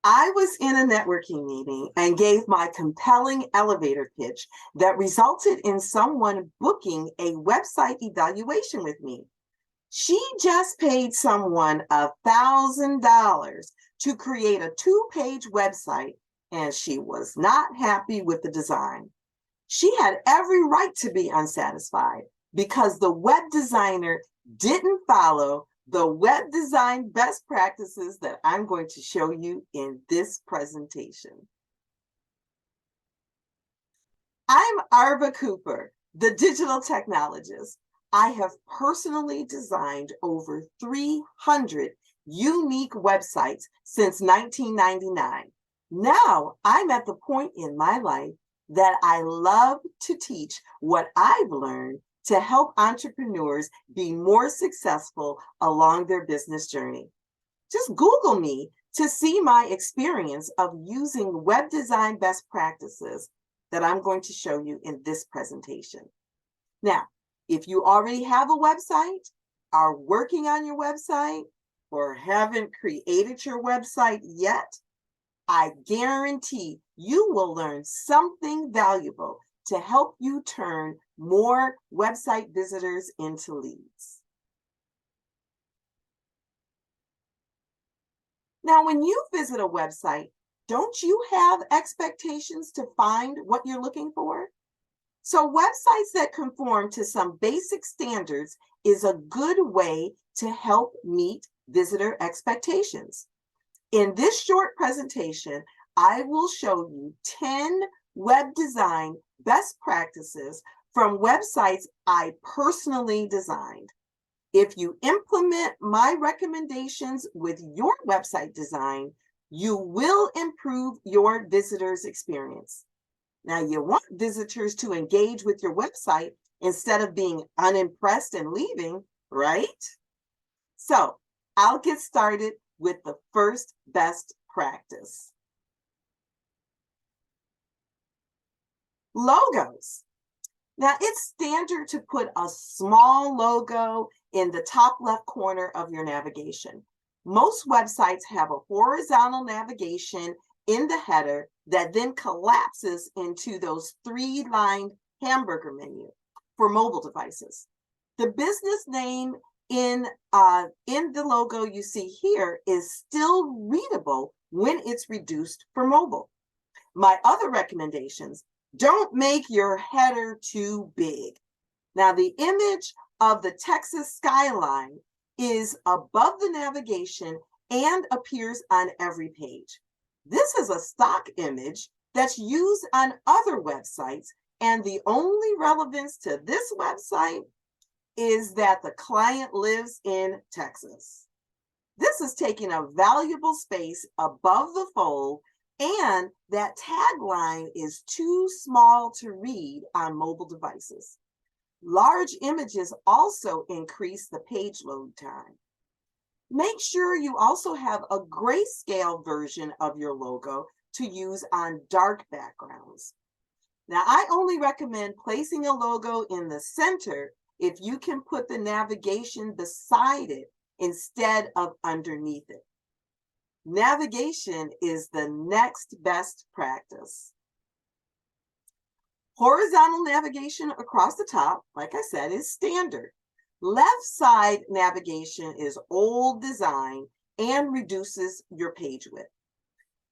I was in a networking meeting and gave my compelling elevator pitch that resulted in someone booking a website evaluation with me. She just paid someone $1,000 to create a 2-page website, and she was not happy with the design. She had every right to be unsatisfied because the web designer didn't follow the web design best practices that I'm going to show you in this presentation. I'm Arva Cooper, the digital technologist. I have personally designed over 300 unique websites since 1999. Now I'm at the point in my life that I love to teach what I've learned to help entrepreneurs be more successful along their business journey. Just Google me to see my experience of using web design best practices that I'm going to show you in this presentation. Now, if you already have a website, are working on your website, or haven't created your website yet, I guarantee you will learn something valuable to help you turn more website visitors into leads. Now, when you visit a website, don't you have expectations to find what you're looking for? So websites that conform to some basic standards is a good way to help meet visitor expectations. In this short presentation, I will show you 10 web design best practices from websites I personally designed. If you implement my recommendations with your website design, you will improve your visitors' experience. Now, you want visitors to engage with your website instead of being unimpressed and leaving, right? So I'll get started with the first best practice. Logos. Now, it's standard to put a small logo in the top left corner of your navigation. Most websites have a horizontal navigation in the header that then collapses into those 3-line hamburger menu for mobile devices. The business name in the logo you see here is still readable when it's reduced for mobile. My other recommendations: don't make your header too big. Now, the image of the Texas skyline is above the navigation and appears on every page. This is a stock image that's used on other websites, and the only relevance to this website is that the client lives in Texas. This is taking a valuable space above the fold, and that tagline is too small to read on mobile devices. Large images also increase the page load time. Make sure you also have a grayscale version of your logo to use on dark backgrounds. Now, I only recommend placing a logo in the center if you can put the navigation beside it instead of underneath it. Navigation is the next best practice. Horizontal navigation across the top, like I said, is standard. Left side navigation is old design and reduces your page width.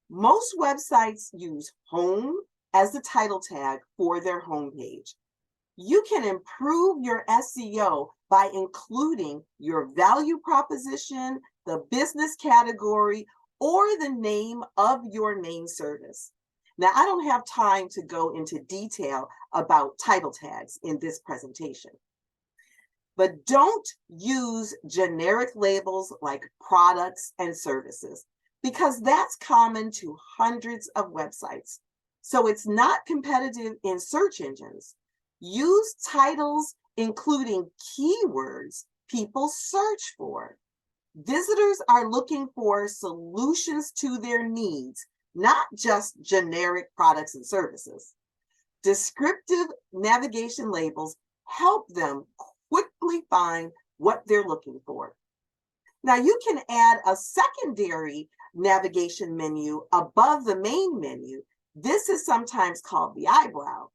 Most websites use home as the title tag for their homepage. You can improve your SEO by including your value proposition, the business category, or the name of your main service. Now, I don't have time to go into detail about title tags in this presentation, but don't use generic labels like products and services, because that's common to hundreds of websites. So it's not competitive in search engines. Use titles including keywords people search for. Visitors are looking for solutions to their needs, not just generic products and services. Descriptive navigation labels help them quickly find what they're looking for. Now you can add a secondary navigation menu above the main menu. This is sometimes called the eyebrow.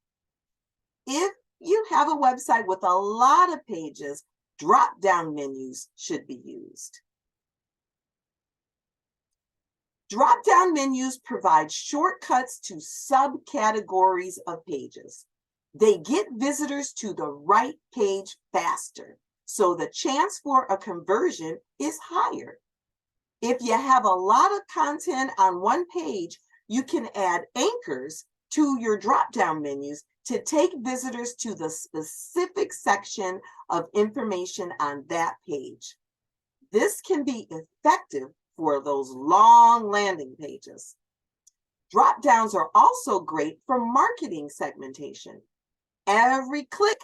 If you have a website with a lot of pages, drop-down menus should be used. Drop-down menus provide shortcuts to subcategories of pages. They get visitors to the right page faster, so the chance for a conversion is higher. If you have a lot of content on one page, you can add anchors to your drop-down menus to take visitors to the specific section of information on that page. This can be effective for those long landing pages. Drop-downs are also great for marketing segmentation. Every click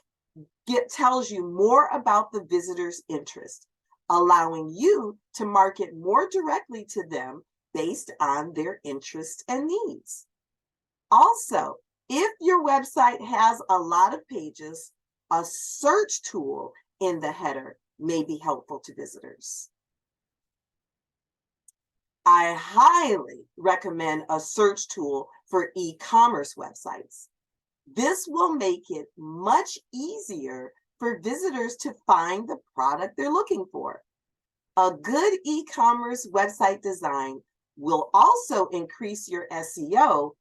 tells you more about the visitor's interest, allowing you to market more directly to them based on their interests and needs. Also, if your website has a lot of pages, a search tool in the header may be helpful to visitors. I highly recommend a search tool for e-commerce websites. This will make it much easier for visitors to find the product they're looking for. A good e-commerce website design will also increase your SEO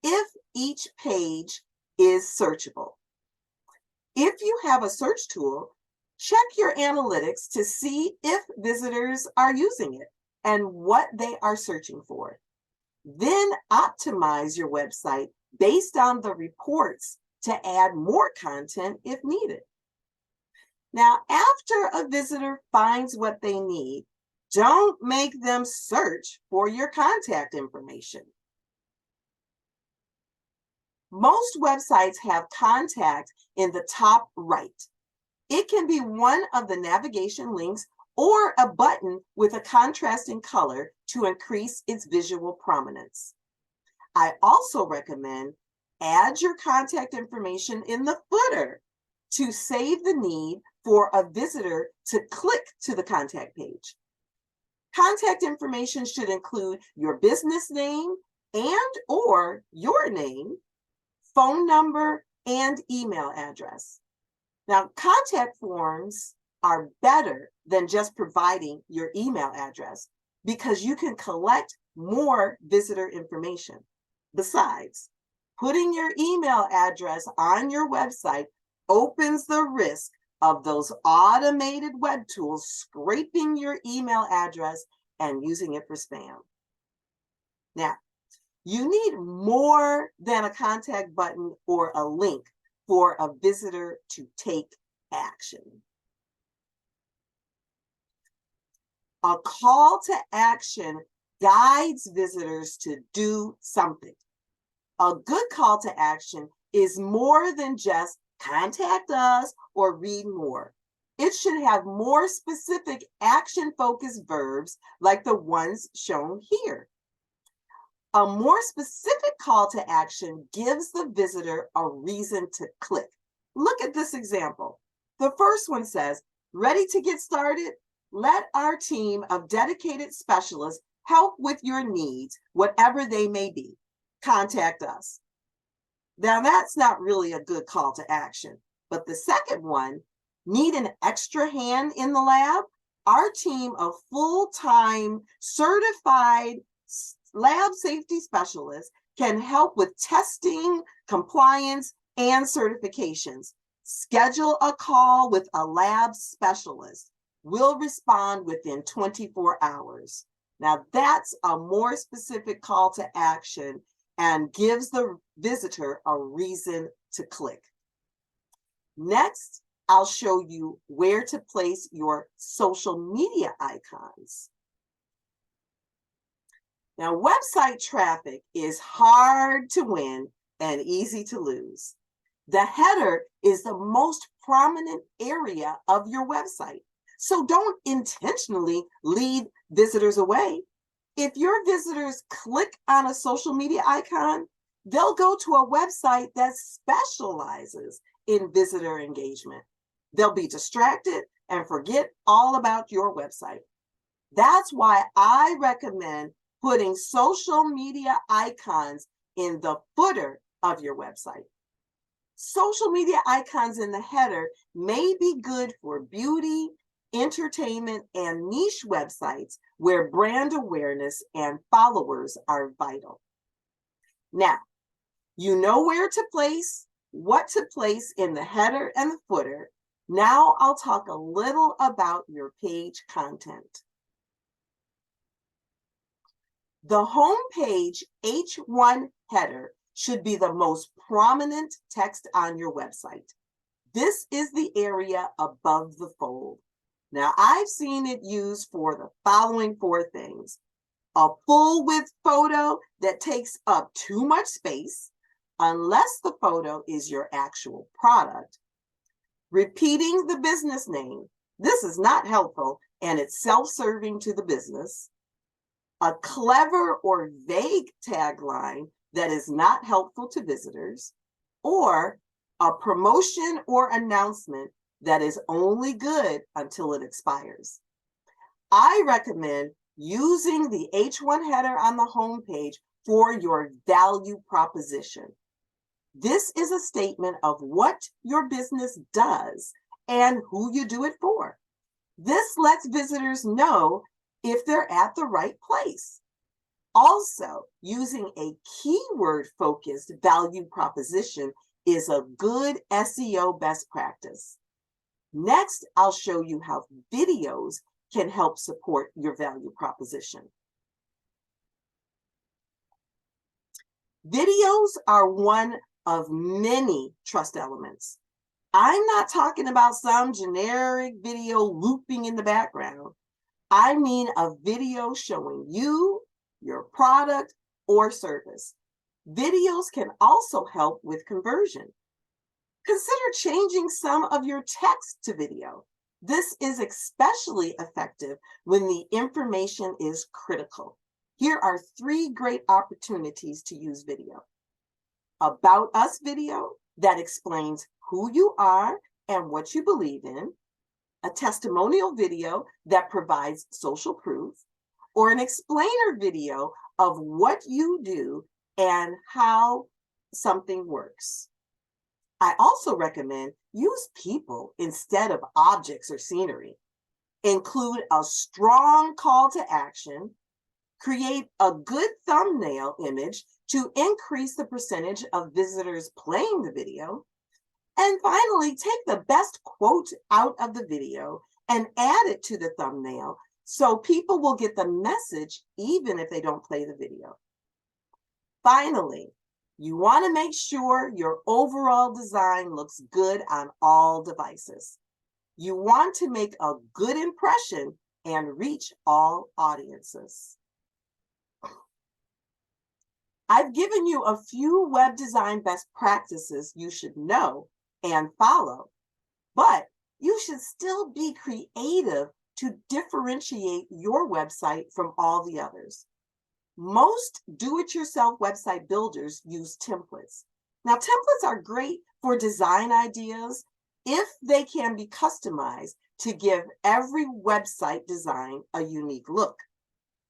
if each page is searchable. If you have a search tool, check your analytics to see if visitors are using it and what they are searching for. Then optimize your website based on the reports to add more content if needed. Now, after a visitor finds what they need, don't make them search for your contact information. Most websites have contact in the top right. It can be one of the navigation links or a button with a contrasting color to increase its visual prominence. I also recommend add your contact information in the footer to save the need for a visitor to click to the contact page. Contact information should include your business name and or your name, phone number, and email address. Now, contact forms are better than just providing your email address because you can collect more visitor information. Besides, putting your email address on your website opens the risk of those automated web tools scraping your email address and using it for spam. Now, you need more than a contact button or a link for a visitor to take action. A call to action guides visitors to do something. A good call to action is more than just contact us or read more. It should have more specific action-focused verbs like the ones shown here. A more specific call to action gives the visitor a reason to click. Look at this example. The first one says, ready to get started? Let our team of dedicated specialists help with your needs, whatever they may be. Contact us. Now, that's not really a good call to action. But the second one, need an extra hand in the lab? Our team of full-time certified lab safety specialists can help with testing, compliance, and certifications. Schedule a call with a lab specialist. We'll respond within 24 hours. Now, that's a more specific call to action and gives the visitor a reason to click. Next, I'll show you where to place your social media icons. Now, website traffic is hard to win and easy to lose. The header is the most prominent area of your website, so don't intentionally lead visitors away. If your visitors click on a social media icon, they'll go to a website that specializes in visitor engagement. They'll be distracted and forget all about your website. That's why I recommend putting social media icons in the footer of your website. Social media icons in the header may be good for beauty, entertainment, and niche websites where brand awareness and followers are vital. Now, you know where to place, what to place in the header and the footer. Now I'll talk a little about your page content. The home page H1 header should be the most prominent text on your website. This is the area above the fold. Now, I've seen it used for the following 4 things: a full width photo that takes up too much space, unless the photo is your actual product, repeating the business name. This is not helpful and it's self-serving to the business. A clever or vague tagline that is not helpful to visitors, or a promotion or announcement that is only good until it expires. I recommend using the H1 header on the home page for your value proposition. This is a statement of what your business does and who you do it for. This lets visitors know if they're at the right place. Also, using a keyword-focused value proposition is a good SEO best practice. Next, I'll show you how videos can help support your value proposition. Videos are one of many trust elements. I'm not talking about some generic video looping in the background. I mean a video showing you, your product, or service. Videos can also help with conversion. Consider changing some of your text to video. This is especially effective when the information is critical. Here are 3 great opportunities to use video. About Us video that explains who you are and what you believe in, a testimonial video that provides social proof, or an explainer video of what you do and how something works. I also recommend use people instead of objects or scenery. Include a strong call to action. Create a good thumbnail image to increase the percentage of visitors playing the video. And finally, take the best quote out of the video and add it to the thumbnail so people will get the message even if they don't play the video. Finally, you want to make sure your overall design looks good on all devices. You want to make a good impression and reach all audiences. I've given you a few web design best practices you should know and follow, but you should still be creative to differentiate your website from all the others. Most do-it-yourself website builders use templates. Now, templates are great for design ideas if they can be customized to give every website design a unique look.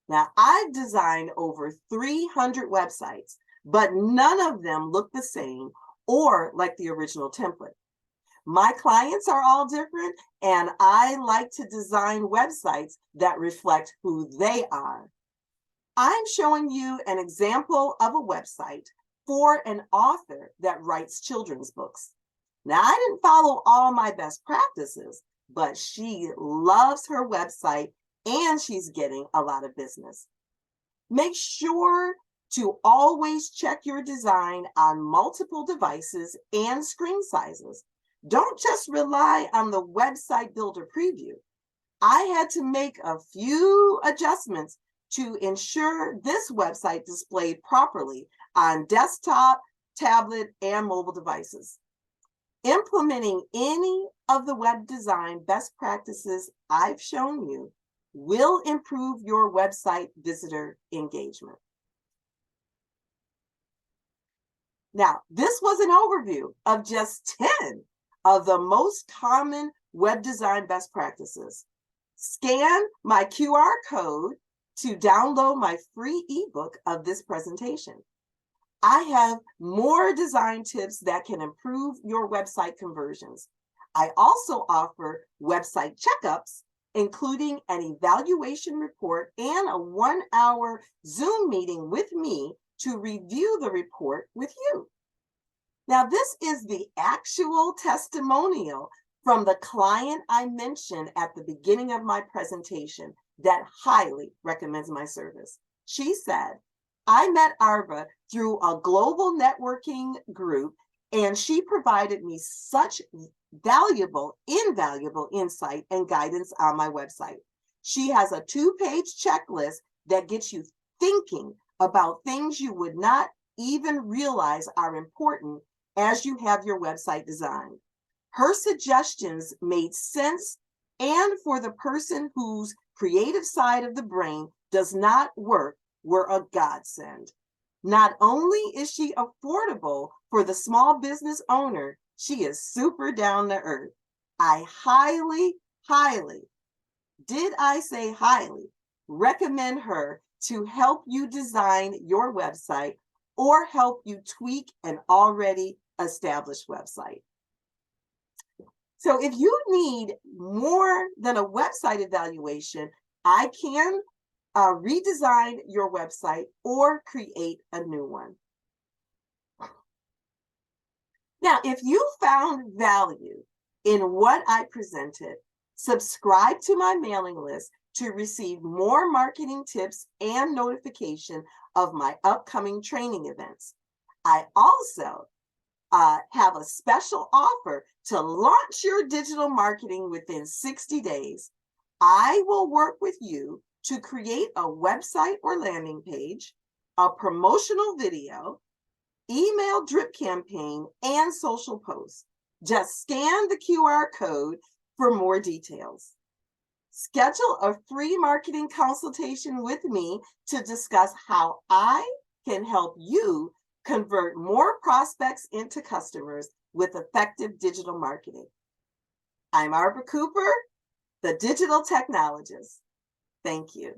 Now, I've designed over 300 websites, but none of them look the same or like the original template. My clients are all different, and I like to design websites that reflect who they are. I'm showing you an example of a website for an author that writes children's books. Now, I didn't follow all my best practices, but she loves her website and she's getting a lot of business. Make sure to always check your design on multiple devices and screen sizes. Don't just rely on the website builder preview. I had to make a few adjustments to ensure this website displayed properly on desktop, tablet, and mobile devices. Implementing any of the web design best practices I've shown you will improve your website visitor engagement. Now, this was an overview of just 10 of the most common web design best practices. Scan my QR code to download my free ebook of this presentation. I have more design tips that can improve your website conversions. I also offer website checkups, including an evaluation report and a 1-hour Zoom meeting with me to review the report with you. Now, this is the actual testimonial from the client I mentioned at the beginning of my presentation that highly recommends my service. She said, I met Arva through a global networking group, and she provided me such invaluable insight and guidance on my website. She has a 2-page checklist that gets you thinking about things you would not even realize are important as you have your website designed. Her suggestions made sense, and for the person whose creative side of the brain does not work, were a godsend. Not only is she affordable for the small business owner, she is super down to earth. I highly, did I say highly, recommend her to help you design your website or help you tweak an already established website. So if you need more than a website evaluation, I can redesign your website or create a new one. Now, if you found value in what I presented, subscribe to my mailing list to receive more marketing tips and notification of my upcoming training events. I also have a special offer to launch your digital marketing within 60 days. I will work with you to create a website or landing page, a promotional video, email drip campaign, and social posts. Just scan the QR code for more details. Schedule a free marketing consultation with me to discuss how I can help you convert more prospects into customers with effective digital marketing. I'm Arva Cooper, the digital technologist. Thank you.